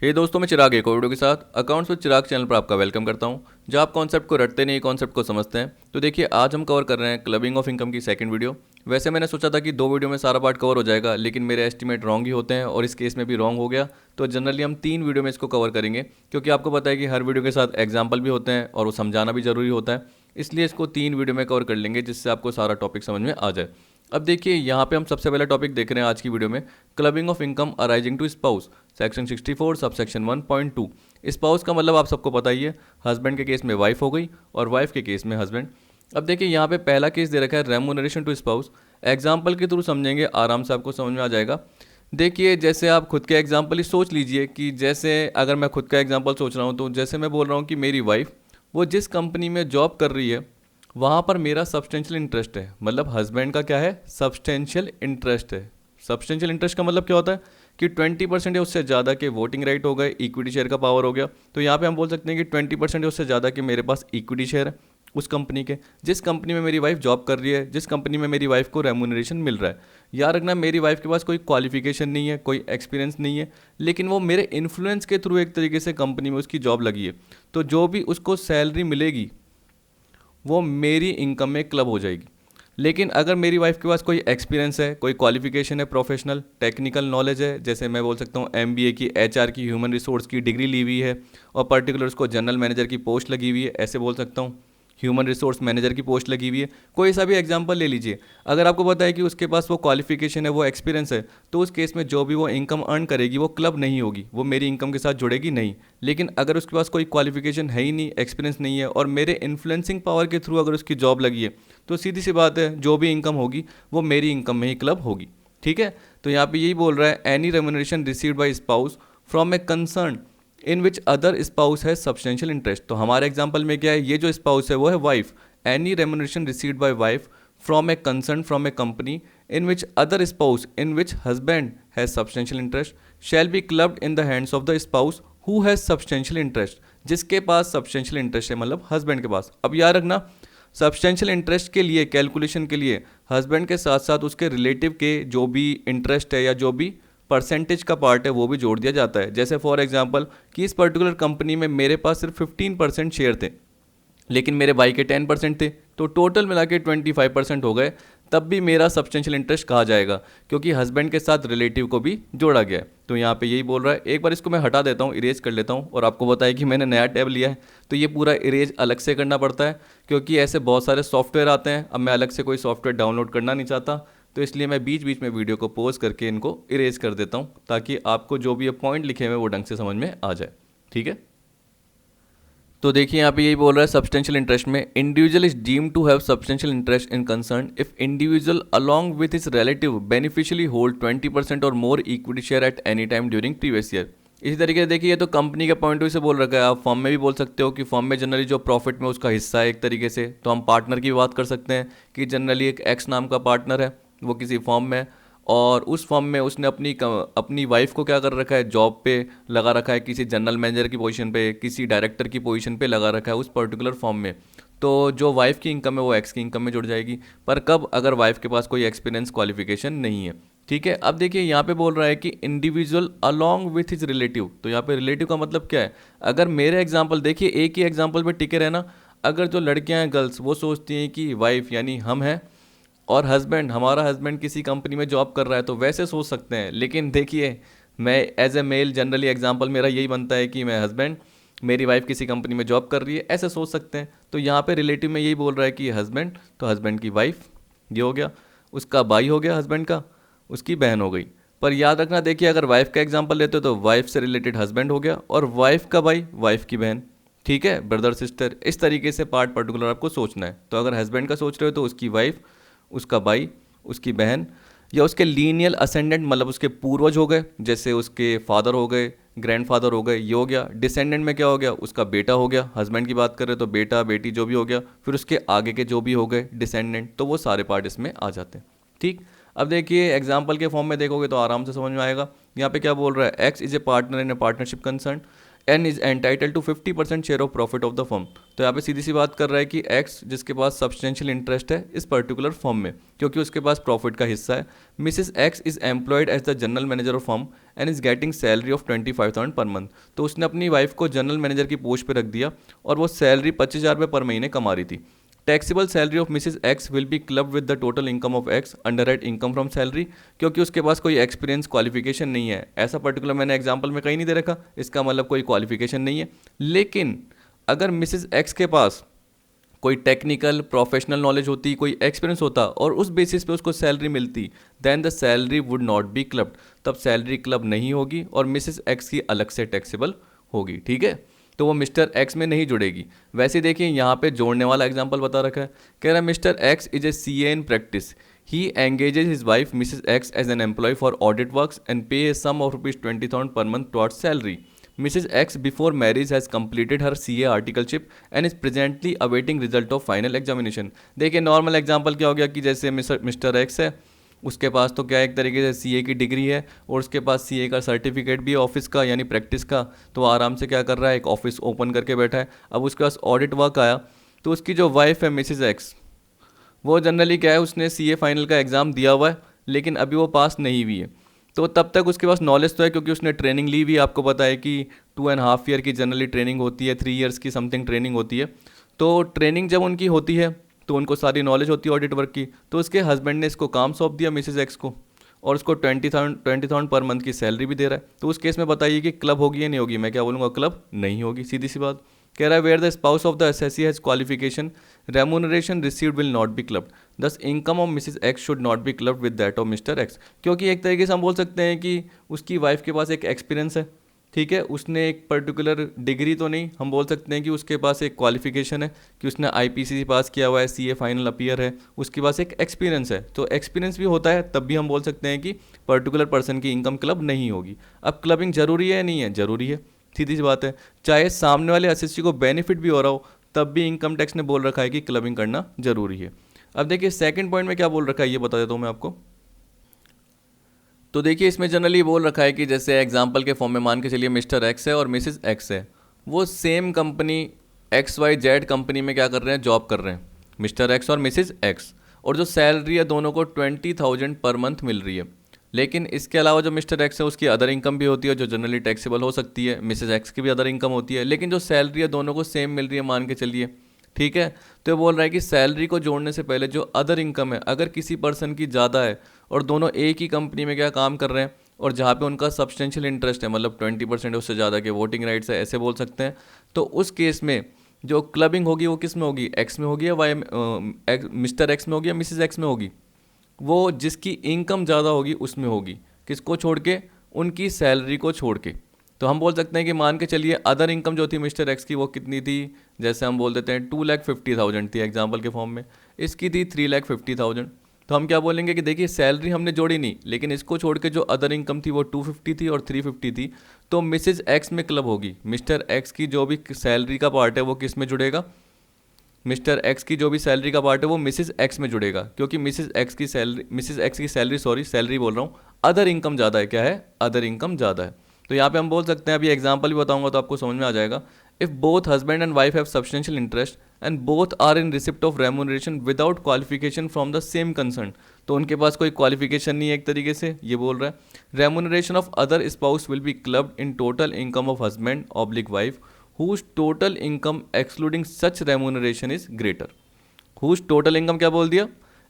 हे दोस्तों, मैं चिराग एक और वीडियो के साथ अकाउंट्स विद चिराग चैनल पर आपका वेलकम करता हूं, जहां आप कॉन्सेप्ट को रटते नहीं, कॉन्सेप्ट को समझते हैं। तो देखिए, आज हम कवर कर रहे हैं क्लबिंग ऑफ इनकम की सेकंड वीडियो। वैसे मैंने सोचा था कि दो वीडियो में सारा पार्ट कवर हो जाएगा, लेकिन मेरे एस्टिमेट रॉन्ग ही होते हैं और इस केस में भी रॉन्ग हो गया। तो जनरली हम 3 वीडियो में इसको कवर करेंगे, क्योंकि आपको पता है कि हर वीडियो के साथ एग्जाम्पल भी होते हैं और वो समझाना भी ज़रूरी होता है। इसलिए इसको 3 वीडियो में कवर कर लेंगे, जिससे आपको सारा टॉपिक समझ में आ जाए। अब देखिए, यहाँ पे हम सबसे पहला टॉपिक देख रहे हैं आज की वीडियो में, clubbing of income arising to spouse, section 64 sub section 1.2। Spouse का मतलब आप सबको पता ही है, हस्बैंड के केस में वाइफ हो गई और वाइफ के केस में हस्बैंड। अब देखिए, यहाँ पे पहला केस दे रखा है रेमुनरेशन टू स्पाउस। एग्जाम्पल के थ्रू समझेंगे, आराम से आपको समझ में आ जाएगा। देखिए, जैसे आप खुद के एग्जाम्पल ही सोच लीजिए कि जैसे अगर मैं खुद का एग्जाम्पल सोच रहा हूँ, तो जैसे मैं बोल रहा हूँ कि मेरी वाइफ वो जिस कंपनी में जॉब कर रही है वहाँ पर मेरा सब्सटेंशियल इंटरेस्ट है। मतलब हस्बैंड का क्या है, सब्सटेंशियल इंटरेस्ट है। सब्सटेंशियल इंटरेस्ट का मतलब क्या होता है कि 20% या उससे ज़्यादा के वोटिंग राइट हो गए, इक्विटी शेयर का पावर हो गया। तो यहाँ पे हम बोल सकते हैं कि 20% या उससे ज़्यादा के मेरे पास इक्विटी शेयर है उस कंपनी के, जिस कंपनी में मेरी वाइफ जॉब कर रही है, जिस कंपनी में मेरी वाइफ को रेमुनरेशन मिल रहा है। याद रखना, मेरी वाइफ के पास कोई क्वालिफिकेशन नहीं है, कोई एक्सपीरियंस नहीं है, लेकिन वो मेरे इन्फ्लुएंस के थ्रू एक तरीके से कंपनी में उसकी जॉब लगी है। तो जो भी उसको सैलरी मिलेगी वो मेरी इनकम में क्लब हो जाएगी। लेकिन अगर मेरी वाइफ के पास कोई एक्सपीरियंस है, कोई क्वालिफिकेशन है, प्रोफेशनल टेक्निकल नॉलेज है, जैसे मैं बोल सकता हूँ एमबीए की, एचआर की, ह्यूमन रिसोर्स की डिग्री ली हुई है और पर्टिकुलर उसको जनरल मैनेजर की पोस्ट लगी हुई है, ऐसे बोल सकता हूँ ह्यूमन रिसोर्स मैनेजर की पोस्ट लगी हुई है, कोई सा भी एग्जांपल ले लीजिए। अगर आपको पता है कि उसके पास वो क्वालिफिकेशन है, वो एक्सपीरियंस है, तो उस केस में जो भी वो इनकम अर्न करेगी वो क्लब नहीं होगी, वो मेरी इनकम के साथ जुड़ेगी नहीं। लेकिन अगर उसके पास कोई क्वालिफिकेशन है ही नहीं, एक्सपीरियंस नहीं है और मेरे इन्फ्लुएंसिंग पावर के थ्रू अगर उसकी जॉब लगी है, तो सीधी सी बात है, जो भी इनकम होगी वो मेरी इनकम में ही क्लब होगी। ठीक है, तो यहाँ पे यही बोल रहा है, any remuneration received by spouse from a concern in which other spouse है सब्सटेंशियल इंटरेस्ट। तो हमारे एग्जाम्पल में क्या है, ये जो स्पाउस है वो है wife. Any remuneration received by wife from a concern from A company in which other spouse in which husband has substantial interest shell be clubbed in the hands of the spouse who has substantial interest. जिसके पास substantial interest है, मतलब husband के पास। अब याद रखना, substantial interest के लिए, calculation के लिए, हस्बैंड के साथ साथ उसके रिलेटिव के जो भी इंटरेस्ट है या जो भी परसेंटेज का पार्ट है वो भी जोड़ दिया जाता है। जैसे फॉर एग्जांपल कि इस पर्टिकुलर कंपनी में मेरे पास सिर्फ 15% शेयर थे, लेकिन मेरे भाई के 10% थे, तो टोटल मिला के 25% हो गए। तब भी मेरा सब्सटेंशियल इंटरेस्ट कहा जाएगा, क्योंकि हस्बैंड के साथ रिलेटिव को भी जोड़ा गया है। तो यहाँ पे यही बोल रहा है। एक बार इसको मैं हटा देता हूँ, इरेज कर लेता हूँ, और आपको बताया कि मैंने नया टैब लिया है, तो ये पूरा इरेज अलग से करना पड़ता है, क्योंकि ऐसे बहुत सारे सॉफ्टवेयर आते हैं। अब मैं अलग से कोई सॉफ्टवेयर डाउनलोड करना नहीं चाहता, तो इसलिए मैं बीच बीच में वीडियो को पॉज करके इनको इरेज कर देता हूँ, ताकि आपको जो भी ये पॉइंट लिखे हुए वो ढंग से समझ में आ जाए। ठीक है, तो देखिए यहाँ पे यही बोल रहा है, सब्सटेंशियल इंटरेस्ट में individual is deemed to have substantial interest in concern if individual along with his relative beneficially hold 20% और more equity share at any time during previous year. इसी तरीके से देखिए, ये तो कंपनी के पॉइंट ऑफ व्यू से बोल रखा है। आप फर्म में भी बोल सकते हो कि फर्म में जनरली जो प्रॉफिट में उसका हिस्सा है एक तरीके से, तो हम पार्टनर की बात कर सकते हैं कि जनरली एक एक्स नाम का पार्टनर है, वो किसी फर्म में है, और उस फर्म में उसने अपनी वाइफ को क्या कर रखा है, जॉब पे लगा रखा है, किसी जनरल मैनेजर की पोजीशन पे, किसी डायरेक्टर की पोजीशन पे लगा रखा है उस पर्टिकुलर फर्म में। तो जो वाइफ की इनकम है वो एक्स की इनकम में जुड़ जाएगी, पर कब, अगर वाइफ के पास कोई एक्सपीरियंस क्वालिफिकेशन नहीं है। ठीक है, अब देखिए यहाँ पे बोल रहा है कि individual along with his relative. तो यहाँ पे रिलेटिव का मतलब क्या है, अगर मेरे एग्जाम्पल देखिए, एक ही एग्जाम्पल पे टिके रहना। अगर जो लड़कियां हैं, गर्ल्स, वो सोचती हैं कि वाइफ यानी हम हैं और हस्बैंड, हमारा हस्बैंड किसी कंपनी में जॉब कर रहा है, तो वैसे सोच सकते हैं। लेकिन देखिए, मैं as a male generally example मेरा यही बनता है कि मैं हस्बैंड, मेरी वाइफ किसी कंपनी में जॉब कर रही है, ऐसे सोच सकते हैं। तो यहाँ पे रिलेटिव में यही बोल रहा है कि हस्बैंड, तो हस्बैंड की वाइफ ये हो गया, उसका भाई हो गया हस्बैंड का, उसकी बहन हो गई। पर याद रखना, देखिए अगर वाइफ का एग्जाम्पल लेते हो तो वाइफ से रिलेटेड हस्बैंड हो गया, और वाइफ का भाई वाइफ की बहन। ठीक है, ब्रदर सिस्टर, इस तरीके से पार्ट पर्टिकुलर आपको सोचना है। तो अगर हस्बैंड का सोच रहे हो तो उसकी वाइफ, उसका भाई, उसकी बहन, या उसके लीनियल असेंडेंट, मतलब उसके पूर्वज हो गए, जैसे उसके फादर हो गए, ग्रैंडफादर हो गए, ये हो गया। डिसेंडेंट में क्या हो गया, उसका बेटा हो गया, हस्बैंड की बात करें तो बेटा बेटी जो भी हो गया, फिर उसके आगे के जो भी हो गए डिसेंडेंट, तो वो सारे पार्ट इसमें आ जाते हैं। ठीक, अब देखिए एग्जाम्पल के फॉर्म में देखोगे तो आराम से समझ में आएगा। यहाँ पे क्या बोल रहा है, X is a partner in a partnership concern N is entitle to 50% share of profit of the firm. तो यहाँ पे सीधी सी बात कर रहा है कि एक्स जिसके पास सब्सटेंशियल इंटरेस्ट है इस पर्टिकुलर फर्म में क्योंकि उसके पास प्रॉफिट का हिस्सा है। Mrs X is employed as the general manager of firm and is getting salary of 25,000 per month. तो उसने अपनी वाइफ को जनरल मैनेजर की पोस्ट पे रख दिया और वो सैलरी 25,000 रुपये पर महीने कमा रही थी। Taxable salary of Mrs x will be club with the total income of x under head income from salary, क्योंकि उसके पास कोई एक्सपीरियंस क्वालिफिकेशन नहीं है। ऐसा पर्टिकुलर मैंने एग्जांपल में कहीं नहीं दे रखा, इसका मतलब कोई क्वालिफिकेशन नहीं है। लेकिन अगर मिसेस एक्स के पास कोई टेक्निकल प्रोफेशनल नॉलेज होती, कोई एक्सपीरियंस होता और उस बेसिस पे उसको सैलरी मिलती, then the salary would not be clubbed. तब सैलरी क्लब नहीं होगी और मिसेस एक्स की अलग से टैक्सेबल होगी। ठीक है, तो वो मिस्टर एक्स में नहीं जुड़ेगी। वैसे देखिए यहाँ पे जोड़ने वाला एग्जांपल बता रखा है, कह रहा है Mr X is a CA in practice, he engages his wife Mrs X as an employ for audit works and pay a sum of ₹20,000 per month towards salary. Mrs. X before marriage has completed her CA articleship and is presently awaiting result of final examination। देखिए normal example क्या हो गया कि जैसे mister x है, उसके पास तो क्या एक तरीके से सीए की डिग्री है और उसके पास सीए का सर्टिफिकेट भी है ऑफिस का यानी प्रैक्टिस का। तो आराम से क्या कर रहा है, एक ऑफिस ओपन करके बैठा है। अब उसके पास ऑडिट वर्क आया तो उसकी जो वाइफ है मिसेस एक्स, वो जनरली क्या है, उसने सीए फाइनल का एग्ज़ाम दिया हुआ है लेकिन अभी वो पास नहीं हुई है। तो तब तक उसके पास नॉलेज तो है क्योंकि उसने ट्रेनिंग ली हुई। आपको पता है कि 2.5 ईयर की जनरली ट्रेनिंग होती है, 3 ईयर्स की समथिंग ट्रेनिंग होती है। तो ट्रेनिंग जब उनकी होती है तो उनको सारी नॉलेज होती है ऑडिट वर्क की। तो उसके हस्बैंड ने इसको काम सौंप दिया मिसेज एक्स को और उसको 20,000 पर मंथ की सैलरी भी दे रहा है। तो उस केस में बताइए कि क्लब होगी या नहीं होगी? मैं क्या बोलूँगा, क्लब नहीं होगी, सीधी सी बात। कह रहा है where the spouse of the SSC has qualification remuneration received will not be clubbed, this income of Mrs X should not be clubbed with that of Mr X. क्योंकि एक तरीके से हम बोल सकते हैं कि उसकी वाइफ के पास एक एक्सपीरियंस है, ठीक है, उसने एक पर्टिकुलर डिग्री तो नहीं, हम बोल सकते हैं कि उसके पास एक क्वालिफिकेशन है कि उसने आईपीसी पास किया हुआ है, सीए फाइनल अपीयर है, उसके पास एक एक्सपीरियंस है। तो एक्सपीरियंस भी होता है तब भी हम बोल सकते हैं कि पर्टिकुलर पर्सन की इनकम क्लब नहीं होगी। अब क्लबिंग जरूरी है या नहीं है? जरूरी है, सीधी सी बात है। चाहे सामने वाले एसएससी को बेनिफिट भी हो रहा हो तब भी इनकम टैक्स ने बोल रखा है कि क्लबिंग करना जरूरी है। अब देखिए सेकंड पॉइंट में क्या बोल रखा है ये बता देता हूँ मैं आपको। तो देखिए इसमें जनरली बोल रखा है कि जैसे एग्जांपल के फॉर्म में मान के चलिए मिस्टर एक्स है और मिसेस एक्स है, वो सेम कंपनी XYZ कंपनी में क्या कर रहे हैं, जॉब कर रहे हैं, मिस्टर एक्स और मिसेस एक्स, और जो सैलरी है दोनों को 20,000 पर मंथ मिल रही है। लेकिन इसके अलावा जो मिस्टर एक्स है उसकी अदर इनकम भी होती है जो जनरली टैक्सेबल हो सकती है, मिसेस एक्स की भी अदर इनकम होती है, लेकिन जो सैलरी है दोनों को सेम मिल रही है मान के चलिए, ठीक है। तो ये बोल रहा है कि सैलरी को जोड़ने से पहले जो अदर इनकम है अगर किसी पर्सन की ज़्यादा है और दोनों एक ही कंपनी में क्या काम कर रहे हैं और जहाँ पे उनका सब्सटेंशियल इंटरेस्ट है, मतलब 20% उससे ज़्यादा के वोटिंग राइट्स है, ऐसे बोल सकते हैं, तो उस केस में जो क्लबिंग होगी वो किस में होगी, एक्स में होगी या वाई मिस्टर एक्स में होगी या मिसेस एक्स में होगी? वो जिसकी इनकम ज़्यादा होगी उसमें होगी। किसको छोड़ के? उनकी सैलरी को छोड़ के। तो हम बोल सकते हैं कि मान के चलिए अदर इनकम जो थी मिस्टर एक्स की वो कितनी थी, जैसे हम बोल देते हैं 2,50,000 थी एग्जांपल के फॉर्म में, इसकी थी 3,50,000। तो हम क्या बोलेंगे कि देखिए सैलरी हमने जोड़ी नहीं, लेकिन इसको छोड़ के जो अदर इनकम थी वो 250 थी और 350 थी, तो मिसेज एक्स में क्लब होगी। मिस्टर एक्स की जो भी सैलरी का पार्ट है वो किस में जुड़ेगा? मिस्टर एक्स की जो भी सैलरी का पार्ट है वो मिसेस एक्स में जुड़ेगा, क्योंकि मिसेस एक्स की सैलरी सैलरी बोल रहा हूँ, अदर इनकम ज़्यादा है। क्या है? अदर इनकम ज़्यादा है। तो यहाँ पे हम बोल सकते हैं, अभी एग्जांपल भी बताऊंगा तो आपको समझ में आ जाएगा। If both husband and wife have substantial interest and both are in receipt of remuneration without qualification from the same concern, तो उनके पास कोई क्वालिफिकेशन नहीं है एक तरीके से, ये बोल रहा है। Remuneration of other spouse will be clubbed in total income of husband oblique wife whose total income excluding such remuneration is greater। whose total income क्या बोल दिया?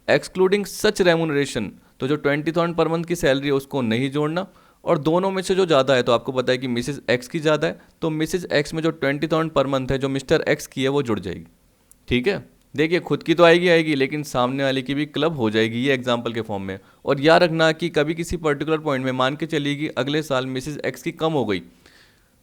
excluding such remuneration। तो जो 20,000 पर मंथ की सैलरी है उसको नहीं जोड़ना, और दोनों में से जो ज़्यादा है, तो आपको पता है कि मिसेस एक्स की ज़्यादा है, तो मिसेस एक्स में जो 20,000 पर मंथ है जो मिस्टर एक्स की है वो जुड़ जाएगी। ठीक है, देखिए खुद की तो आएगी लेकिन सामने वाले की भी क्लब हो जाएगी, ये एग्जांपल के फॉर्म में। और याद रखना कि कभी किसी पर्टिकुलर पॉइंट में मान के चलिए कि अगले साल मिसेस एक्स की कम हो गई,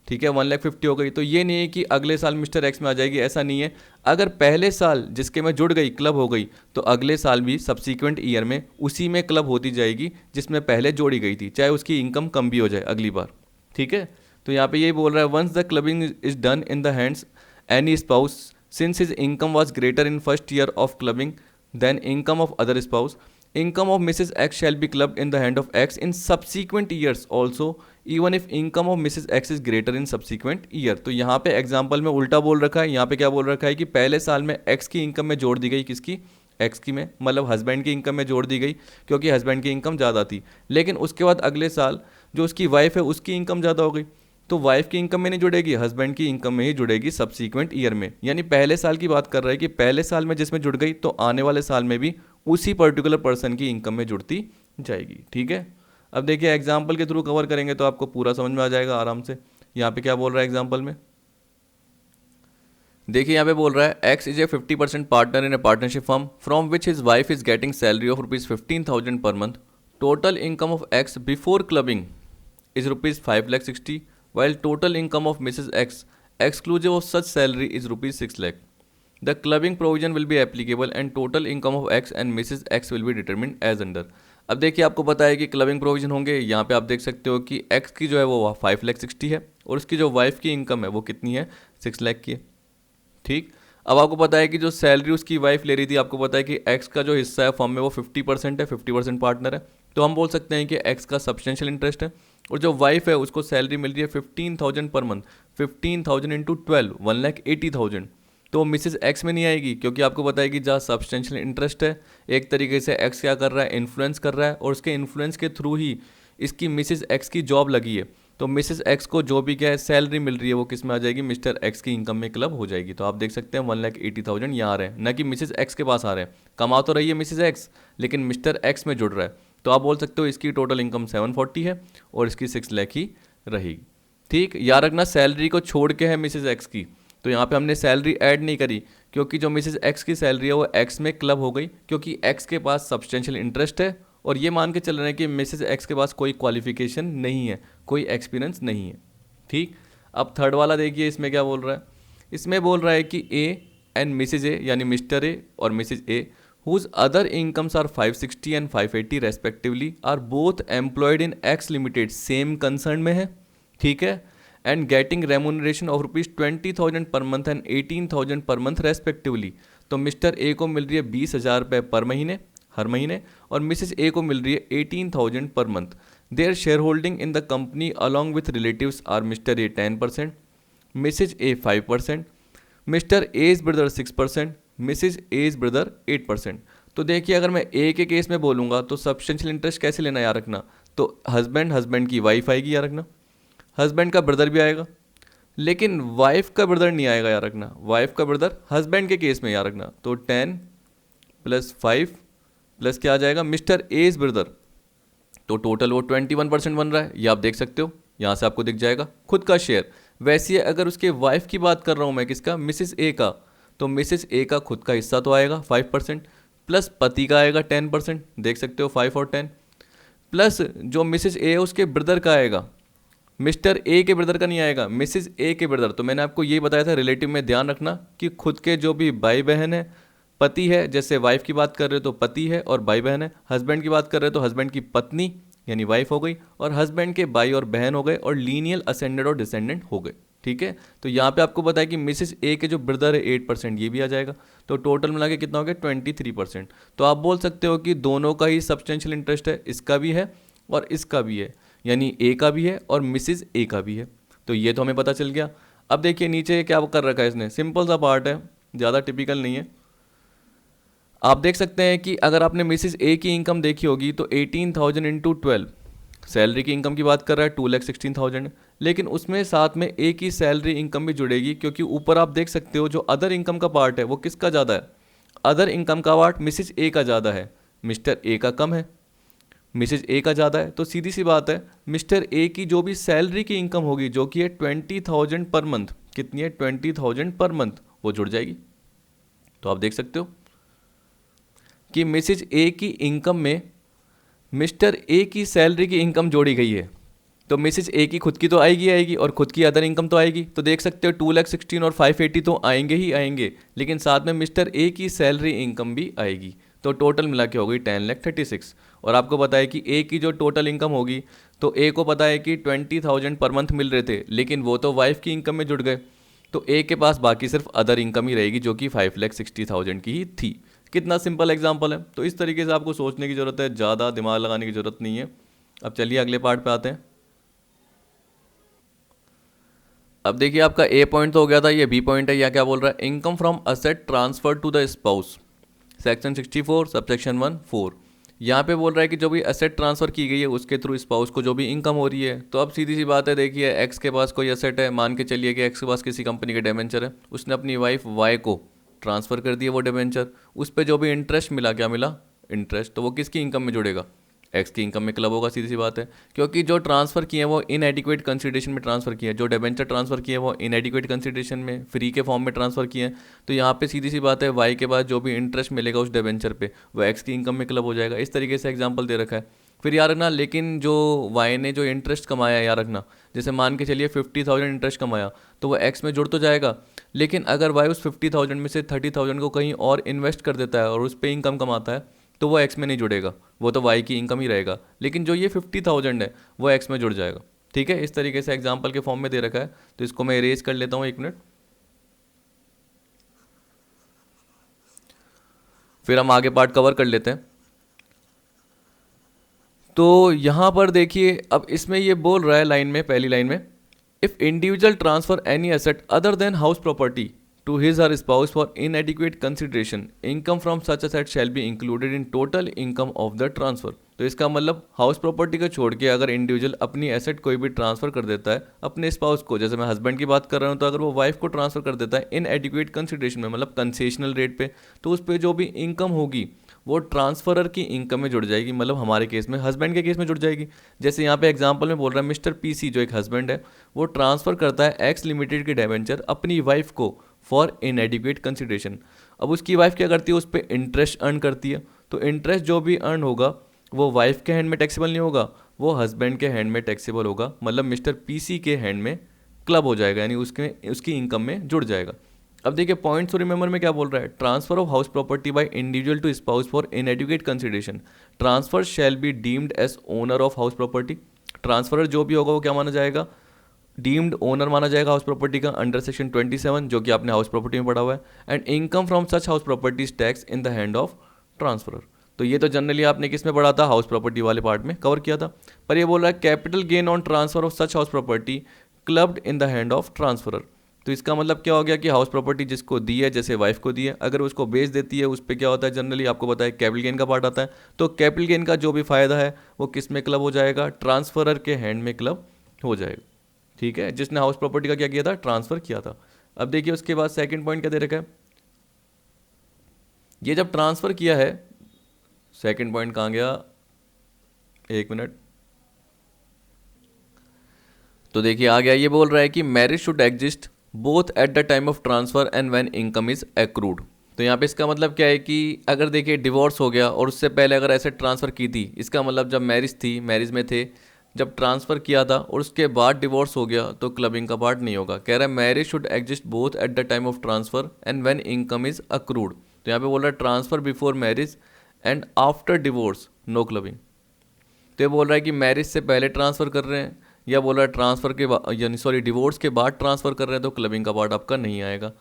ठीक है, 1,50,000 हो गई, तो ये नहीं है कि अगले साल मिस्टर एक्स में आ जाएगी, ऐसा नहीं है। अगर पहले साल जिसके में जुड़ गई, क्लब हो गई, तो अगले साल भी सब्सीक्वेंट ईयर में उसी में क्लब होती जाएगी जिसमें पहले जोड़ी गई थी, चाहे उसकी इनकम कम भी हो जाए अगली बार। ठीक है, तो यहाँ पे यही बोल रहा है, once the clubbing is done in the hands any spouse since his income was greater in first year of clubbing then income of other spouse, income of Mrs. X shall be clubbed in the hand of X in subsequent years also even if income of Mrs X is greater in subsequent year. तो यहाँ पे example में उल्टा बोल रखा है, यहाँ पे क्या बोल रखा है कि पहले साल में एक्स की इनकम में जोड़ दी गई, किसकी, एक्स की में, मतलब हस्बैंड की इनकम में जोड़ दी गई क्योंकि हस्बैंड की इनकम ज़्यादा थी। लेकिन उसके बाद अगले साल जो उसकी वाइफ है उसकी इनकम ज़्यादा हो गई, तो वाइफ की इनकम में नहीं जुड़ेगी, हस्बैंड की इनकम में ही जुड़ेगी सब्सीक्वेंट ईयर में। यानी पहले साल की बात कर रहा है कि पहले साल में जिसमें जुड़ गई तो आने वाले साल में भी उसी पर्टिकुलर पर्सन की इनकम में जुड़ती जाएगी। ठीक है, अब देखिए एग्जाम्पल के थ्रू कवर करेंगे तो आपको पूरा समझ में आ जाएगा आराम से। यहाँ पे क्या बोल रहा है एग्जाम्पल में, देखिए यहाँ पे बोल रहा है X is A 50% partner in a partnership firm from which his wife is getting salary of ₹15,000 per month. Total income of x before clubbing is ₹5,60,000 while total income of Mrs. X exclusive of such salary is ₹6,00,000. The clubbing provision will be applicable and total income of X and Mrs. X will be determined as under. अब देखिए आपको पता है कि clubbing provision होंगे, यहाँ पे आप देख सकते हो कि X की जो है वो 5,60,000 है और उसकी जो वाइफ की इनकम है वो कितनी है, 6,00,000 की है। ठीक, अब आपको पता है कि जो सैलरी उसकी वाइफ ले रही थी, आपको पता है कि एक्स का जो हिस्सा है फर्म में वो 50% है, 50% पार्टनर है, तो हम बोल सकते हैं कि एक्स का सब्सटेंशियल इंटरेस्ट है। और जो वाइफ है उसको सैलरी मिल रही है 15,000 पर मंथ, 15,000 इंटू 12, 1,80,000, तो मिसेज एक्स में नहीं आएगी क्योंकि आपको पता है कि जहाँ सब्सटेंशियल इंटरेस्ट है एक तरीके से एक्स क्या कर रहा है, इन्फ्लुएंस कर रहा है और उसके इन्फ्लुएंस के थ्रू ही इसकी मिसेज एक्स की जॉब लगी है। तो मिसेस एक्स को जो भी क्या है सैलरी मिल रही है वो किस में आ जाएगी, मिस्टर एक्स की इनकम में क्लब हो जाएगी। तो आप देख सकते हैं 1,80,000 यहाँ आ रहे हैं, ना कि मिसेस एक्स के पास आ रहे हैं। कमा तो रही है मिसेस एक्स लेकिन मिस्टर एक्स में जुड़ रहा है, तो आप बोल सकते हो इसकी टोटल इनकम 740 है और इसकी 6,00,000 ही रहेगी। ठीक, याद रखना सैलरी को छोड़ के है मिसेस एक्स की, तो यहाँ पे हमने सैलरी ऐड नहीं करी क्योंकि जो मिसेस एक्स की सैलरी है वो एक्स में क्लब हो गई क्योंकि एक्स के पास सब्सटेंशियल इंटरेस्ट है और ये मान के चल रहे हैं कि मिसेस एक्स के पास कोई क्वालिफिकेशन नहीं है, कोई एक्सपीरियंस नहीं है। ठीक, अब थर्ड वाला देखिए इसमें क्या बोल रहा है, इसमें बोल रहा है कि ए एंड मिसेज ए यानी मिस्टर ए और Mrs A whose other incomes are 560 and 580 respectively are both employed in X Limited same concern में है। ठीक है, and getting remuneration of ₹20,000 per month and 18,000 per month respectively. तो mister A को मिल रही है 20,000 रुपये पर महीने हर महीने और मिसेस ए को मिल रही है 18,000 per month. Their share holding in the company along with relatives are Mr A 10%, Mrs A 5%, Mr A's brother 6%, Mrs A's brother 8%। तो देखिए अगर मैं ए के केस में बोलूँगा तो सब्सटेंशियल इंटरेस्ट कैसे लेना याद रखना, तो हस्बैंड की वाइफ आएगी याद रखना, हस्बैंड का ब्रदर भी आएगा लेकिन वाइफ का ब्रदर नहीं आएगा याद रखना, वाइफ का ब्रदर हस्बैंड के केस में याद रखना। तो 10 + 5 प्लस क्या आ जाएगा, मिस्टर एज ब्रदर, तो टोटल वो 21% बन रहा है, ये आप देख सकते हो, यहाँ से आपको दिख जाएगा खुद का शेयर। वैसे अगर उसके वाइफ की बात कर रहा हूँ मैं, किसका, मिसेस ए का, तो मिसेस ए का खुद का हिस्सा तो आएगा 5% प्लस पति का आएगा 10%, देख सकते हो 5 और 10, प्लस जो मिसेस ए है उसके ब्रदर का आएगा, मिस्टर ए के ब्रदर का नहीं आएगा, मिसेस ए के ब्रदर। तो मैंने आपको ये बताया था रिलेटिव में ध्यान रखना कि खुद के जो भी भाई बहन है, पति है, जैसे वाइफ की बात कर रहे हो तो पति है और भाई बहन है, हस्बैंड की बात कर रहे हो तो हस्बैंड की पत्नी यानी वाइफ हो गई और हस्बैंड के भाई और बहन हो गए और लीनियल असेंडेंट और डिसेंडेंट हो गए। ठीक है, तो यहाँ पे आपको पता है कि मिसेस ए के जो ब्रदर है 8%, ये भी आ जाएगा, तो टोटल मिला के कितना हो गया 23%। तो आप बोल सकते हो कि दोनों का ही सब्सटेंशियल इंटरेस्ट है, इसका भी है और इसका भी है, यानी ए का भी है और मिसेस ए का भी है। तो ये तो हमें पता चल गया। अब देखिए नीचे क्या कर रखा है इसने, सिंपल सा पार्ट है, ज़्यादा टिपिकल नहीं है। आप देख सकते हैं कि अगर आपने मिसेस ए की इनकम देखी होगी तो 18,000 इंटू 12 सैलरी की इनकम की बात कर रहा है, 2,16,000, लेकिन उसमें साथ में ए की सैलरी इनकम भी जुड़ेगी क्योंकि ऊपर आप देख सकते हो जो अदर इनकम का पार्ट है वो किसका ज़्यादा है, अदर इनकम का पार्ट मिसेस ए का ज़्यादा है, मिस्टर ए का कम है, मिसेज ए का ज़्यादा है। तो सीधी सी बात है मिस्टर ए की जो भी सैलरी की इनकम होगी जो कि है 20,000 पर मंथ, कितनी है 20,000 पर मंथ, वो जुड़ जाएगी। तो आप देख सकते हो कि मिसेज ए की इनकम में मिस्टर ए की सैलरी की इनकम जोड़ी गई है, तो मिसेज ए की खुद की तो आएगी और खुद की अदर इनकम तो आएगी। तो देख सकते हो 2,16,000 और 580 तो आएंगे ही आएंगे, लेकिन साथ में मिस्टर ए की सैलरी इनकम भी आएगी, तो टोटल मिला के हो गई 10,36,000। और आपको पता है कि ए की जो टोटल इनकम होगी तो ए को पता है कि 20,000 पर मंथ मिल रहे थे, लेकिन वो तो वाइफ की इनकम में जुड़ गए, तो ए के पास बाकी सिर्फ अदर इनकम ही रहेगी जो कि 5,60,000 की ही थी। कितना सिंपल एग्जाम्पल है। तो इस तरीके से आपको सोचने की ज़रूरत है, ज़्यादा दिमाग लगाने की ज़रूरत नहीं है। अब चलिए अगले पार्ट पे आते हैं। अब देखिए आपका ए पॉइंट तो हो गया था, ये बी पॉइंट है। या क्या बोल रहा है, income from asset transfer to the spouse, section 64 subsection 1 4। यहाँ पे बोल रहा है कि जो भी एसेट ट्रांसफर की गई है उसके थ्रू स्पाउस को जो भी इनकम हो रही है। तो अब सीधी सी बात है, देखिए एक्स के पास कोई एसेट है, मान के चलिए कि एक्स के पास किसी कंपनी के डिबेंचर है, उसने अपनी वाइफ वाई को ट्रांसफर कर दिया वो डिबेंचर, उस पर जो भी इंटरेस्ट मिला, क्या मिला, इंटरेस्ट, तो वो किसकी इनकम में जुड़ेगा, एक्स की इनकम में क्लब होगा, सीधी सी बात है। क्योंकि जो ट्रांसफ़र किए हैं वो इनएडिक्वेट कंसिडरेशन में ट्रांसफ़र किए हैं, जो डिबेंचर ट्रांसफ़र किए हैं वो इनएडिक्वेट कंसिडरेशन में फ्री के फॉर्म में ट्रांसफ़र किए हैं। तो यहाँ पे सीधी सी बात है, वाई के बाद जो भी इंटरेस्ट मिलेगा उस डिबेंचर पे वो एक्स की इनकम में क्लब हो जाएगा। इस तरीके से एग्जाम्पल दे रखा है। फिर याद रखना, लेकिन जो वाई ने जो इंटरेस्ट कमाया है, याद रखना, जैसे मान के चलिए 50,000 इंटरेस्ट कमाया तो वो एक्स में जुड़ तो जाएगा, लेकिन अगर वाई उस 50,000 में से 30,000 को कहीं और इन्वेस्ट कर देता है और उस पर इनकम कमाता है तो वो एक्स में नहीं जुड़ेगा, वो तो वाई की इनकम ही रहेगा। लेकिन जो ये 50,000 है वो एक्स में जुड़ जाएगा। ठीक है, इस तरीके से एग्जाम्पल के फॉर्म में दे रखा है। तो इसको मैं इरेज कर लेता हूँ, 1 मिनट। फिर हम आगे पार्ट कवर कर लेते हैं। तो यहाँ पर देखिए, अब इसमें ये बोल रहा है लाइन में, पहली लाइन में, if individual transfer any asset other than house property to his or spouse for inadequate consideration, income from such asset shall be included in total income of the transfer। तो इसका मतलब house property को छोड़ के अगर individual अपनी asset कोई भी ट्रांसफर कर देता है अपने स्पाउस को, जैसे मैं हस्बैंड की बात कर रहा हूँ, तो अगर वो वाइफ को ट्रांसफर कर देता है इन एडिक्वेट कंसिडरेशन में, मतलब कंसेशनल रेट पे, तो उस पर जो भी इनकम होगी वो ट्रांसफरर की इनकम में जुड़ जाएगी, मतलब हमारे केस में हस्बैंड के केस में जुड़ जाएगी। जैसे यहाँ पे एग्जांपल में बोल रहा है, मिस्टर पीसी जो एक हस्बैंड है वो ट्रांसफ़र करता है एक्स लिमिटेड के डिबेंचर अपनी वाइफ को फॉर इनएडिक्वेट कंसिडरेशन। अब उसकी वाइफ क्या करती है, उस पर इंटरेस्ट अर्न करती है, तो इंटरेस्ट जो भी अर्न होगा वो वाइफ के हैंड में टैक्सेबल नहीं होगा, वो हस्बैंड के हैंड में टैक्सेबल होगा, मतलब मिस्टर पीसी के हैंड में क्लब हो जाएगा, यानी उसकी इनकम में जुड़ जाएगा। अब देखिए पॉइंट टू रिमेंबर में क्या बोल रहा है, transfer of house property by individual to spouse for inadequate consideration, transfer shall be deemed as owner of house property. Transfer जो भी होगा वो क्या माना जाएगा, डीम्ड ओनर माना जाएगा हाउस प्रॉपर्टी का अंडर सेक्शन 27, जो कि आपने हाउस प्रॉपर्टी में पढ़ा हुआ है। And income from such house properties tax in the hand of transferor. तो ये तो जनरली आपने किस में पढ़ा था, हाउस प्रॉपर्टी वाले पार्ट में कवर किया था। पर ये बोल रहा है capital gain on transfer of such house property clubbed in the hand of transferor. तो इसका मतलब क्या हो गया कि हाउस प्रॉपर्टी जिसको दी है, जैसे वाइफ को दी है, अगर उसको बेच देती है उस पर क्या होता है, जनरली आपको पता है कैपिटल गेन का पार्ट आता है। तो कैपिटल गेन का जो भी फायदा है वो किस में क्लब हो जाएगा, ट्रांसफरर के हैंड में क्लब हो जाएगा। ठीक है, जिसने हाउस प्रॉपर्टी का क्या किया था, ट्रांसफर किया था। अब देखिए उसके बाद सेकंड पॉइंट क्या दे रखा है, ये जब ट्रांसफर किया है, सेकंड पॉइंट कहाँ गया, 1 मिनट। तो देखिए आ गया, ये बोल रहा है कि marriage should exist both at the time of transfer and when income is accrued. तो यहाँ पे इसका मतलब क्या है कि अगर देखिए डिवोर्स हो गया और उससे पहले अगर एसेट ट्रांसफ़र की थी, इसका मतलब जब मैरिज थी, मैरिज में थे, जब ट्रांसफ़र किया था और उसके बाद डिवोर्स हो गया तो क्लबिंग का पार्ट नहीं होगा। कह रहा है marriage should exist both at the time of transfer and when income is accrued. तो यहाँ पे बोल रहा है transfer before marriage and after divorce no clubbing. तो ये बोल रहा है कि मैरिज से पहले ट्रांसफ़र कर रहे हैं या बोल रहा है ट्रांसफ़र के बाद, यानी सॉरी डिवोर्स के बाद ट्रांसफ़र कर रहे हैं, तो क्लबिंग का पार्ट आपका नहीं आएगा।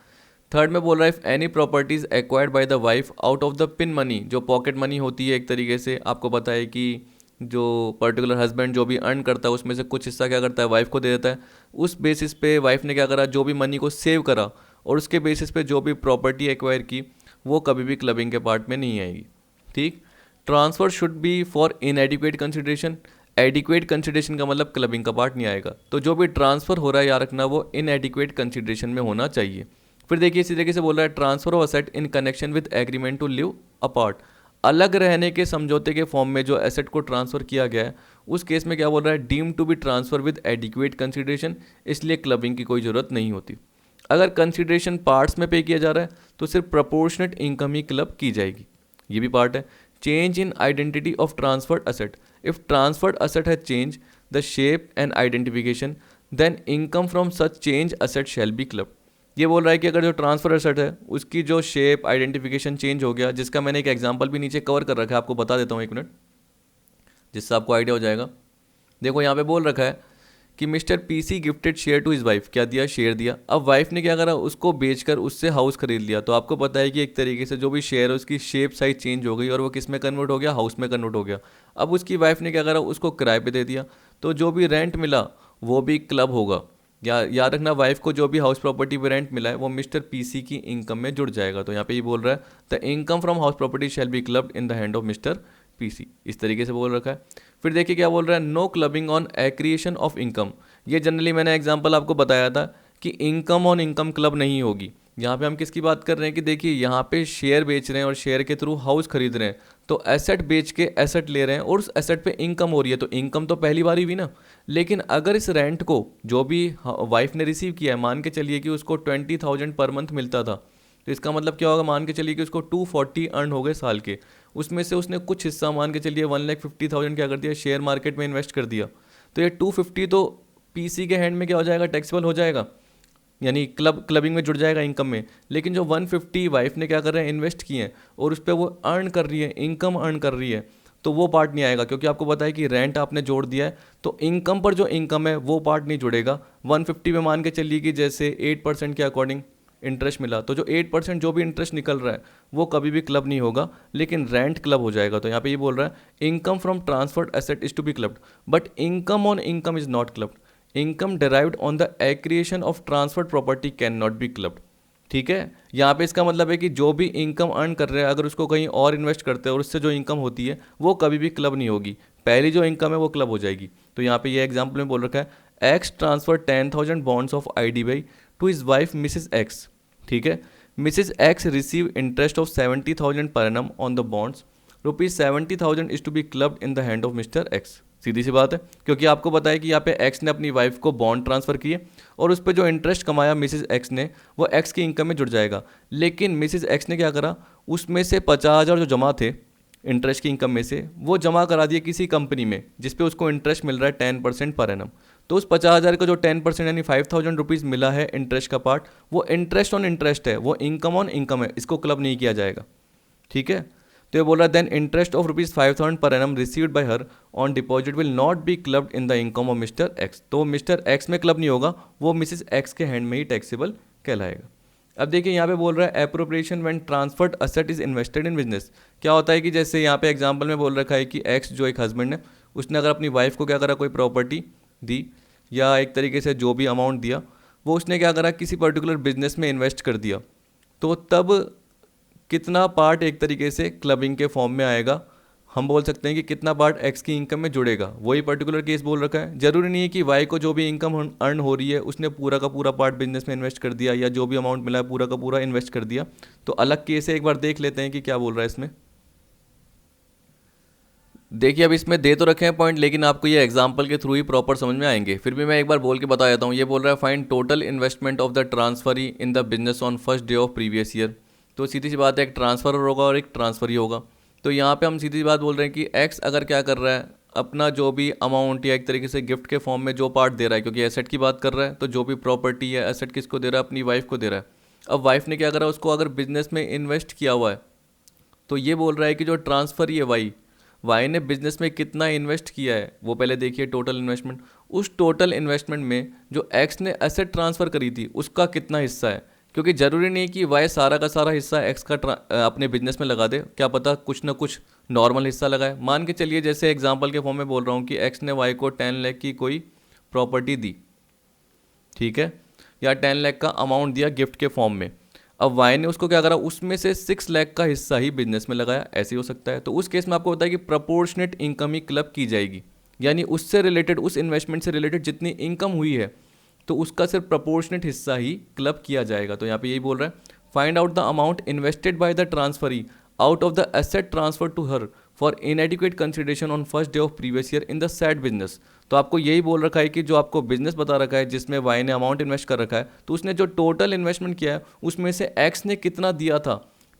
थर्ड में बोल रहा है if any properties acquired by the wife out of the pin money, जो पॉकेट मनी होती है एक तरीके से, आपको पता है कि जो पर्टिकुलर हस्बैंड जो भी अर्न करता है उसमें से कुछ हिस्सा क्या करता है, वाइफ को दे देता है। उस बेसिस पे वाइफ ने क्या करा, जो भी मनी को सेव करा और उसके बेसिस पे जो भी प्रॉपर्टी एक्वायर की, वो कभी भी क्लबिंग के पार्ट में नहीं आएगी। ठीक, transfer should be for inadequate consideration, adequate consideration का मतलब क्लबिंग का पार्ट नहीं आएगा। तो जो भी ट्रांसफ़र हो रहा है याद रखना वो इनएडिक्वेट कंसिडरेशन में होना चाहिए। फिर देखिए इसी तरीके से बोल रहा है transfer of asset in connection with agreement to live apart, अलग रहने के समझौते के फॉर्म में जो एसेट को ट्रांसफ़र किया गया है उस केस में क्या बोल रहा है, deem to be transfer with adequate consideration, इसलिए क्लबिंग की कोई ज़रूरत नहीं होती। अगर कंसिडरेशन पार्ट्स में पे किया जा रहा है तो सिर्फ प्रोपोर्शनेट इनकम ही क्लब की जाएगी, ये भी पार्ट है। Change in identity of transferred asset, if transferred asset है change the shape and identification then income from such change asset shall be club. ये बोल रहा है कि अगर जो ट्रांसफर एसेट है उसकी जो शेप आइडेंटिफिकेशन चेंज हो गया, जिसका मैंने एक एग्जांपल भी नीचे कवर कर रखा है, आपको बता देता हूँ 1 मिनट, जिससे आपको आइडिया हो जाएगा। देखो यहाँ पे बोल रखा है कि Mr PC gifted share to his wife, क्या दिया, शेयर दिया। अब वाइफ ने क्या करा, उसको बेचकर उससे हाउस खरीद लिया। तो आपको पता है कि एक तरीके से जो भी शेयर है उसकी शेप साइज चेंज हो गई और वो किस में कन्वर्ट हो गया, हाउस में कन्वर्ट हो गया। अब उसकी वाइफ ने क्या करा, उसको किराए पे दे दिया, तो जो भी रेंट मिला वो भी क्लब होगा। याद रखना, वाइफ को जो भी हाउस प्रॉपर्टी पे रेंट मिला है वो मिस्टर पीसी की इनकम में जुड़ जाएगा। तो यहाँ पे ये बोल रहा है the income from house property shell be clubbed in the hand of Mr PC, इस तरीके से बोल रखा है। फिर देखिए क्या बोल रहा है, no clubbing on accretion of income. ये जनरली मैंने एग्जांपल आपको बताया था कि इनकम ऑन इनकम क्लब नहीं होगी। यहाँ पे हम किसकी बात कर रहे हैं कि देखिए यहाँ पे शेयर बेच रहे हैं और शेयर के थ्रू हाउस खरीद रहे हैं, तो एसेट बेच के एसेट ले रहे हैं और उस एसेट पे इनकम हो रही है, तो इनकम तो पहली बार ही हुई ना। लेकिन अगर इस रेंट को जो भी वाइफ ने रिसीव किया है, मान के चलिए कि उसको 20,000 पर मंथ मिलता था, तो इसका मतलब क्या होगा, मान के चलिए कि उसको 240 अर्न हो गए साल के, उसमें से उसने कुछ हिस्सा मान के चलिए 1,50,000 क्या कर दिया, शेयर मार्केट में इन्वेस्ट कर दिया, तो ये 250 तो पीसी के हैंड में क्या हो जाएगा, टैक्सेबल हो जाएगा, यानी क्लबिंग में जुड़ जाएगा इनकम में। लेकिन जो 150 वाइफ ने क्या कर रहे हैं, इन्वेस्ट किए हैं और उस पर वो अर्न कर रही है, इनकम अर्न कर रही है, तो वो पार्ट नहीं आएगा, क्योंकि आपको पता है कि रेंट आपने जोड़ दिया है, तो इनकम पर जो इनकम है वो पार्ट नहीं जुड़ेगा। 150 में मान के चलिए कि जैसे 8% के अकॉर्डिंग इंटरेस्ट मिला, तो जो 8% जो भी इंटरेस्ट निकल रहा है वो कभी भी क्लब नहीं होगा, लेकिन रेंट क्लब हो जाएगा। तो यहाँ पे ये बोल रहा है income from transferred asset is to be clubbed, but income on income is not clubbed. Income derived on the accretion of transferred property can not be clubbed. ठीक है, यहाँ पे इसका मतलब है कि जो भी इनकम अर्न कर रहे हैं, अगर उसको कहीं और इन्वेस्ट करते हैं और उससे जो इनकम होती है वो कभी भी क्लब नहीं होगी, पहली जो इनकम है वो क्लब हो जाएगी। तो यहाँ पे ये एग्जाम्पल में बोल रखा है X transfer 10,000 bonds of IDBI to his wife Mrs X. ठीक है, Mrs X receive interest of 70,000 per annum on the bonds, ₹70,000 is to be clubbed in the hand of Mr X. सीधी सी बात है, क्योंकि आपको पता है कि यहाँ पे एक्स ने अपनी वाइफ को बॉन्ड ट्रांसफ़र किए और उस पर जो इंटरेस्ट कमाया मिसेस एक्स ने वो एक्स की इनकम में जुड़ जाएगा। लेकिन मिसेस एक्स ने क्या करा, उसमें से 50,000 जो जमा थे इंटरेस्ट की इनकम में से, वो जमा करा दिए किसी कंपनी में जिसपे उसको इंटरेस्ट मिल रहा है 10% पर एनम। तो उस 50,000 का जो 10% यानी 5,000 रुपीज़ मिला है इंटरेस्ट का पार्ट, वो इंटरेस्ट ऑन इंटरेस्ट है, वो इनकम ऑन इनकम है, इसको क्लब नहीं किया जाएगा। ठीक है, तो ये बोल रहा है then interest of ₹5,000 per annum received by her on deposit will not be clubbed in the income of Mr x. तो मिस्टर एक्स में क्लब नहीं होगा, वो मिसेस एक्स के हैंड में ही टैक्सेबल कहलाएगा। अब देखिए यहाँ पे बोल रहा है appropriation when transferred asset is invested in business. क्या होता है कि जैसे यहाँ पे एग्जांपल में बोल रखा है कि एक्स जो एक हस्बैंड है, उसने अगर अपनी वाइफ को क्या करा, कोई प्रॉपर्टी दी या एक तरीके से जो भी अमाउंट दिया, वो उसने क्या करा, किसी पर्टिकुलर बिजनेस में इन्वेस्ट कर दिया, तो तब कितना पार्ट एक तरीके से क्लबिंग के फॉर्म में आएगा, हम बोल सकते हैं कि कितना पार्ट एक्स की इनकम में जुड़ेगा, वही पर्टिकुलर केस बोल रखा है। जरूरी नहीं है कि वाई को जो भी इनकम अर्न हो रही है उसने पूरा का पूरा पार्ट बिजनेस में इन्वेस्ट कर दिया या जो भी अमाउंट मिला है पूरा का पूरा इन्वेस्ट कर दिया। तो अलग केस है, एक बार देख लेते हैं कि क्या बोल रहा है इसमें। देखिए अब इसमें दे तो रखे हैं पॉइंट, लेकिन आपको ये एग्जांपल के थ्रू ही प्रॉपर समझ में आएंगे, फिर भी मैं एक बार बोल के बता देता हूँ। ये बोल रहा है find total investment of the transferee in the business on first day of previous year. तो सीधी सी बात है, एक ट्रांसफ़र होगा और एक ट्रांसफ़र ही होगा। तो यहाँ पे हम सीधी सी बात बोल रहे हैं कि एक्स अगर क्या कर रहा है, अपना जो भी अमाउंट या एक तरीके से गिफ्ट के फॉर्म में जो पार्ट दे रहा है, क्योंकि एसेट की बात कर रहा है, तो जो भी प्रॉपर्टी है एसेट किसको दे रहा है, अपनी वाइफ को दे रहा है। अब वाइफ ने क्या करा, उसको अगर बिजनेस में इन्वेस्ट किया हुआ है, तो ये बोल रहा है कि जो ट्रांसफ़र ही है वाई ने बिजनेस में कितना इन्वेस्ट किया है, वो पहले देखिए टोटल इन्वेस्टमेंट। उस टोटल इन्वेस्टमेंट में जो एक्स ने एसेट ट्रांसफ़र करी थी उसका कितना हिस्सा है, क्योंकि ज़रूरी नहीं कि वाई सारा का सारा हिस्सा एक्स का अपने बिजनेस में लगा दे, क्या पता कुछ ना कुछ नॉर्मल हिस्सा लगाए। मान के चलिए जैसे एग्जांपल के फॉर्म में बोल रहा हूँ कि एक्स ने वाई को 10 लाख की कोई प्रॉपर्टी दी, ठीक है, या 10 लाख का अमाउंट दिया गिफ्ट के फॉर्म में। अब वाई ने उसको क्या करा, उसमें से 6 लाख का हिस्सा ही बिजनेस में लगाया, ऐसे ही हो सकता है। तो उस केस में आपको होता है कि प्रपोर्शनेट इनकम ही क्लब की जाएगी, यानी उससे रिलेटेड, उस इन्वेस्टमेंट से रिलेटेड जितनी इनकम हुई है तो उसका सिर्फ प्रपोर्शनेट हिस्सा ही क्लब किया जाएगा। तो यहाँ पे यही बोल रहा है find out the amount invested by the transferee out of the asset transfer to her for inadequate consideration on first day of previous year in the said business. तो आपको यही बोल रखा है कि जो आपको बिजनेस बता रखा है जिसमें वाई ने अमाउंट इन्वेस्ट कर रखा है, तो उसने जो टोटल इन्वेस्टमेंट किया है उसमें से एक्स ने कितना दिया था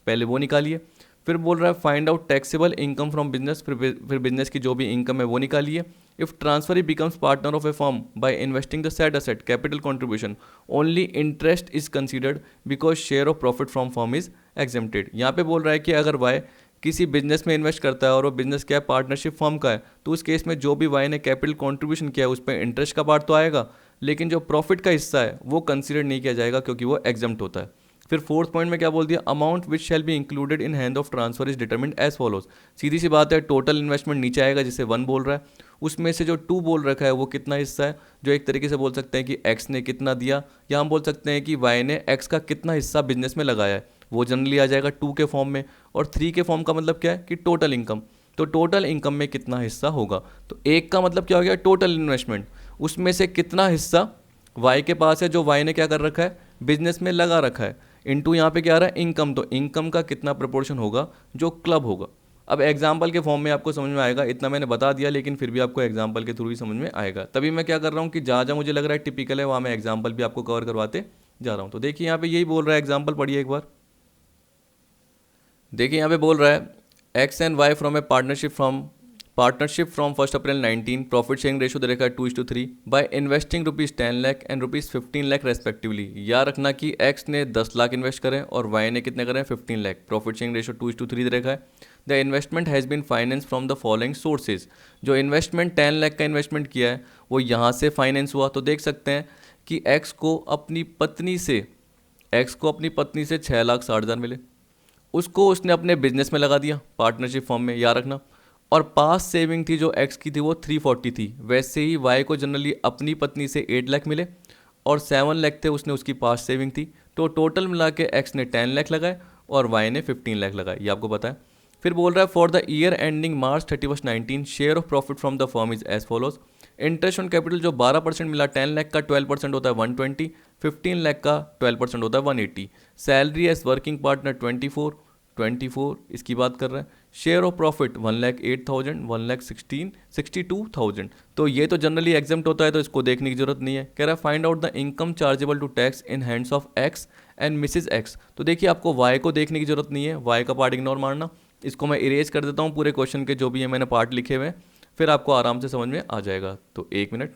पहले वो निकालिए। फिर बोल रहा है find out taxable income from business, फिर बिजनेस की जो भी इनकम है वो निकालिए। If transferee becomes partner of A firm by investing the said asset capital contribution only interest is considered because share of profit from firm is exempted. यहाँ पे बोल रहा है कि अगर वाई किसी बिजनेस में इन्वेस्ट करता है और वो बिजनेस क्या है, पार्टनरशिप फर्म का है, तो उस केस में जो भी वाई ने कैपिटल कंट्रीब्यूशन किया है उस पर इंटरेस्ट का पार्ट तो आएगा, लेकिन जो प्रॉफिट का हिस्सा है वो कंसीडर नहीं किया जाएगा क्योंकि वो एग्जम्प्ट होता है। फिर फोर्थ पॉइंट में क्या बोल दिया, amount which shall be included in hand of transfer is determined as follows. सीधी सी बात है, टोटल इन्वेस्टमेंट नीचे आएगा जिसे 1 बोल रहा है, उसमें से जो 2 बोल रखा है वो कितना हिस्सा है, जो एक तरीके से बोल सकते हैं कि एक्स ने कितना दिया, या हम बोल सकते हैं कि वाई ने एक्स का कितना हिस्सा बिजनेस में लगाया है, वो जनरली आ जाएगा 2 के फॉर्म में। और 3 के फॉर्म का मतलब क्या है कि टोटल इनकम, तो टोटल इनकम में कितना हिस्सा होगा, तो 1 का मतलब क्या हो गया, टोटल इन्वेस्टमेंट, उसमें से कितना हिस्सा वाई के पास है, जो वाई ने क्या कर रखा है, बिजनेस में लगा रखा है, इनटू यहाँ पे क्या आ रहा है, इनकम, तो इनकम का कितना प्रोपोर्शन होगा जो क्लब होगा। अब एग्जाम्पल के फॉर्म में आपको समझ में आएगा, इतना मैंने बता दिया, लेकिन फिर भी आपको एग्जाम्पल के थ्रू ही समझ में आएगा। तभी मैं क्या कर रहा हूँ कि जहाँ जहाँ मुझे लग रहा है टिपिकल है वहाँ मैं एग्जाम्पल भी आपको कवर करवाते जा रहा हूँ। तो देखिए यहाँ पे यही बोल रहा है, एग्जाम्पल पढ़िए एक बार। देखिए यहाँ पे बोल रहा है, X and Y from a partnership from 1 April 19, profit sharing ratio दे रखा है 2:3, by investing ₹10 lakh and ₹15 lakh respectively. याद रखना कि एक्स ने 10 लाख इन्वेस्ट करें और वाई ने कितने करें, 15 लाख। प्रॉफिट शेयरिंग रेशो 2:3 दे रखा है। The investment has been finance from the following sources. जो इन्वेस्टमेंट 10 लाख का इन्वेस्टमेंट किया है वो यहाँ से फाइनेंस हुआ। तो देख सकते हैं कि एक्स को अपनी पत्नी से 6,60,000 मिले, उसको उसने अपने बिजनेस में लगा दिया पार्टनरशिप फॉर्म में, याद रखना। और पास सेविंग थी जो एक्स की थी वो 340 थी। वैसे ही वाई को जनरली अपनी पत्नी से 8 लाख मिले और 7 लाख थे उसने उसकी पास सेविंग थी। तो टोटल मिला के एक्स ने 10 लाख लगाए और वाई ने 15 लाख लगाए, ये आपको पता है। फिर बोल रहा है, for the year ending March 31, 19, share of profit from the firm is as follows. Interest on capital जो 12% मिला, 10 लाख का 12% होता है 120, 15 लाख का 12% होता है 180। सैलरी एज वर्किंग पार्टनर 24, इसकी बात कर रहा है। Share of profit 1,08,000, 1,62,000। तो ये तो जनरली एग्जाम्प्ट होता है, तो इसको देखने की जरूरत नहीं है। कह रहा है find out the income chargeable to tax in hands of X and Mrs X. तो देखिए आपको वाई को देखने की जरूरत नहीं है, वाई का पार्ट इग्नोर मारना। इसको मैं इरेज कर देता हूँ पूरे क्वेश्चन के जो भी है मैंने पार्ट लिखे हुए, फिर आपको आराम से समझ में आ जाएगा। तो 1 मिनट।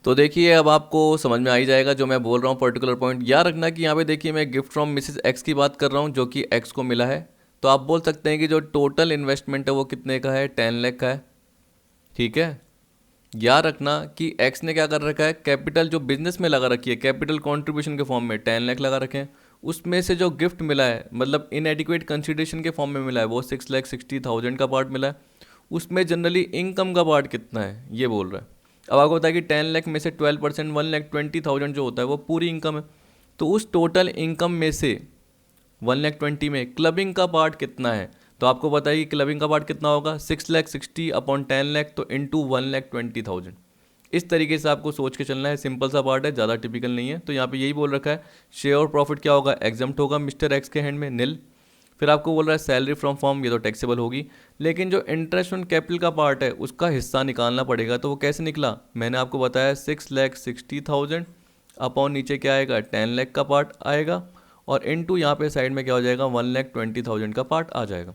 तो देखिए अब आपको समझ में आ ही जाएगा जो मैं बोल रहा हूँ पर्टिकुलर पॉइंट। याद रखना कि यहाँ पे देखिए मैं गिफ्ट फ्रॉम मिसेज एक्स की बात कर रहा हूँ जो कि एक्स को मिला है। तो आप बोल सकते हैं कि जो टोटल इन्वेस्टमेंट है वो कितने का है, 10 लाख का है। ठीक है, याद रखना कि एक्स ने क्या कर रखा है, कैपिटल जो बिजनेस में लगा रखी है, कैपिटल कॉन्ट्रीब्यूशन के फॉर्म में 10 लाख लगा रखे हैं। उसमें से जो गिफ्ट मिला है मतलब इनएडिक्वेट कंसिडरेशन के फॉर्म में मिला है वो 6,60,000 का पार्ट मिला है। उसमें जनरली इनकम का पार्ट कितना है ये बोल रहा है। अब आपको पता है कि 10 लाख में से 12% 1,20,000 जो होता है वो पूरी इनकम है। तो उस टोटल इनकम में से 1,20,000 में क्लबिंग का पार्ट कितना है, तो आपको पता है कि क्लबिंग का पार्ट कितना होगा, 6,60,000 अपॉन 10 लाख, तो इंटू 1,20,000। इस तरीके से आपको सोच के चलना है, सिंपल सा पार्ट है, ज़्यादा टिपिकल नहीं है। तो यहाँ पे यही बोल रखा है, शेयर और प्रॉफिट क्या होगा, एग्जम्प्ट होगा मिस्टर एक्स के हैंड में, निल। फिर आपको बोल रहा है सैलरी फ्रॉम फॉर्म, ये तो टैक्सेबल होगी, लेकिन जो इंटरेस्ट ऑन कैपिटल का पार्ट है उसका हिस्सा निकालना पड़ेगा। तो वो कैसे निकला, मैंने आपको बताया 6,60,000 अपॉन नीचे क्या आएगा, 10 लाख का पार्ट आएगा, और इनटू यहाँ पे साइड में क्या हो जाएगा, 1,20,000 का पार्ट आ जाएगा।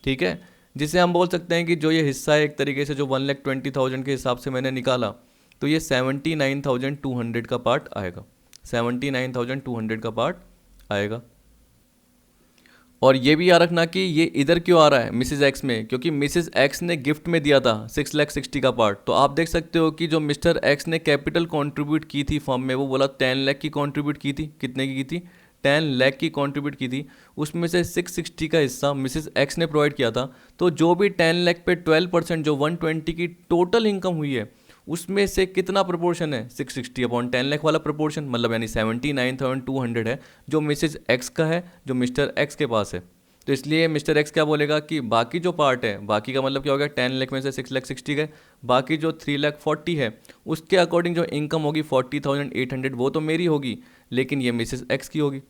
ठीक है, जिसे हम बोल सकते हैं कि जो ये हिस्सा है एक तरीके से जो 1,20,000 के हिसाब से मैंने निकाला, तो ये 79,200 का पार्ट आएगा, 79,200 का पार्ट आएगा। और ये भी याद रखना कि ये इधर क्यों आ रहा है मिसेज एक्स में, क्योंकि मिसेज एक्स ने गिफ्ट में दिया था 6,60,000 का पार्ट। तो आप देख सकते हो कि जो मिस्टर एक्स ने कैपिटल कंट्रीब्यूट की थी फॉर्म में, वो बोला 10 लाख की कंट्रीब्यूट की थी। कितने की थी, 10 लाख की कंट्रीब्यूट की थी। उसमें से 660 का हिस्सा मिसेज एक्स ने प्रोवाइड किया था। तो जो भी 10 लाख पे 12% जो 120 की टोटल इनकम हुई है उसमें से कितना प्रोपोर्शन है, 660 अपॉन 10 लाख वाला प्रोपोर्शन, मतलब यानी 79,200 है जो मिसेज एक्स का है, जो मिस्टर एक्स के पास है। तो इसलिए मिस्टर एक्स क्या बोलेगा कि बाकी जो पार्ट है, बाकी का मतलब क्या हो गया, 10 लाख में से 6,60,000 गए, बाकी जो 3,40,000 है उसके अकॉर्डिंग जो इनकम होगी 40,800 वो तो मेरी होगी, लेकिन ये मिसेज एक्स की होगी।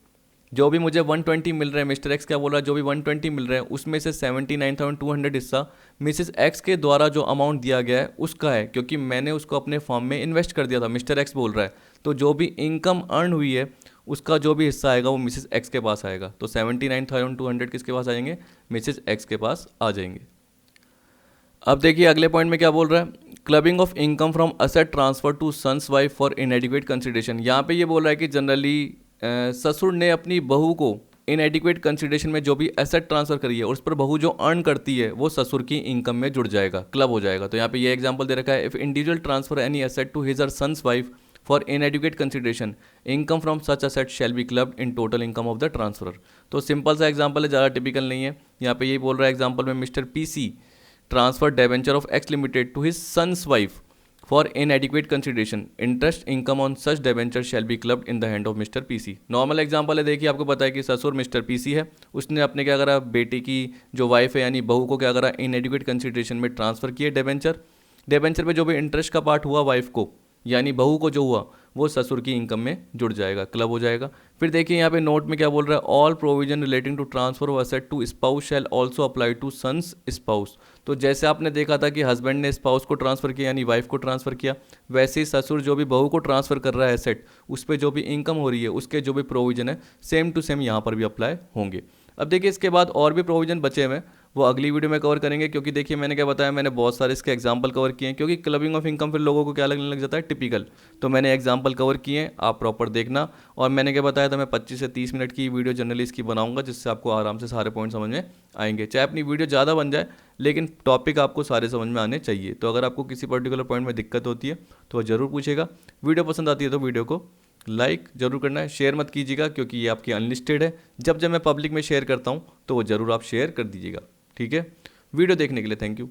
जो भी मुझे 120 मिल रहे हैं, मिस्टर एक्स क्या बोल रहा है, जो भी 120 मिल रहे हैं उसमें से 79,200 हिस्सा मिसेस एक्स के द्वारा जो अमाउंट दिया गया है उसका है, क्योंकि मैंने उसको अपने फॉर्म में इन्वेस्ट कर दिया था, मिस्टर एक्स बोल रहा है। तो जो भी इनकम अर्न हुई है उसका जो भी हिस्सा आएगा वो मिसेस एक्स के पास आएगा। तो 79,200 किसके पास आएंगे, मिसेस एक्स के पास आ जाएंगे। अब देखिए अगले पॉइंट में क्या बोल रहा है, clubbing of income from asset transfer to son's wife for inadequate consideration. यहाँ पे ये बोल रहा है कि जनरली ससुर ने अपनी बहू को इनएडिक्वेट कंसिडरेशन में जो भी एसेट ट्रांसफर करी है और उस पर बहू जो अर्न करती है वो ससुर की इनकम में जुड़ जाएगा, क्लब हो जाएगा। तो यहाँ पे ये एग्जांपल दे रखा है, if individual transfer any asset to his और son's wife for inadequate consideration income from such asset shall be clubbed in total income of the transferor. तो सिंपल सा एग्जांपल है, ज़्यादा टिपिकल नहीं है। यहाँ पे यही बोल रहा है एग्जांपल में, Mr PC transfer debenture of X limited to his son's wife for inadequate consideration, interest income on such debenture shall be clubbed in the hand of Mr PC. Normal example है, देखिए आपको पता है कि ससुर mister PC है, उसने अपने क्या करा, बेटी की जो वाइफ है यानी बहू को क्या करा, इनएडिक्वेट कंसिडरेशन में ट्रांसफर किए डेवेंचर। डेवेंचर पे जो भी इंटरेस्ट का पार्ट हुआ वाइफ को यानी बहू को जो हुआ वो ससुर की इनकम में जुड़ जाएगा, क्लब हो जाएगा। फिर देखिए यहाँ पे नोट में क्या बोल रहा है, all provision relating to transfer of asset to spouse shall also apply to son's spouse. तो जैसे आपने देखा था कि हस्बैंड ने स्पाउस को ट्रांसफर किया यानी वाइफ को ट्रांसफर किया, वैसे ही ससुर जो भी बहू को ट्रांसफर कर रहा है एसेट, उस पर जो भी इनकम हो रही है उसके जो भी प्रोविजन है सेम टू सेम यहाँ पर भी अप्लाई होंगे। अब देखिए इसके बाद और भी प्रोविजन बचे हुए हैं, वो अगली वीडियो में कवर करेंगे, क्योंकि देखिए मैंने क्या बताया, मैंने बहुत सारे इसके एग्जांपल कवर किए हैं, क्योंकि क्लबिंग ऑफ इनकम फिर लोगों को क्या लगने लग जाता है, टिपिकल। तो मैंने एग्जांपल कवर किए हैं, आप प्रॉपर देखना। और मैंने क्या बताया था, मैं 25 से 30 मिनट की वीडियो जनरली इसकी बनाऊंगा, जिससे आपको आराम से सारे पॉइंट समझ में आएंगे। चाहे अपनी वीडियो ज़्यादा बन जाए लेकिन टॉपिक आपको सारे समझ में आने चाहिए। तो अगर आपको किसी पर्टिकुलर पॉइंट में दिक्कत होती है तो वह ज़रूर पूछेगा। वीडियो पसंद आती है तो वीडियो को लाइक जरूर करना है, शेयर मत कीजिएगा, क्योंकि ये आपकी अनलिस्टेड है। जब जब मैं पब्लिक में शेयर करता हूँ तो वो ज़रूर आप शेयर कर दीजिएगा, ठीक है। वीडियो देखने के लिए थैंक यू।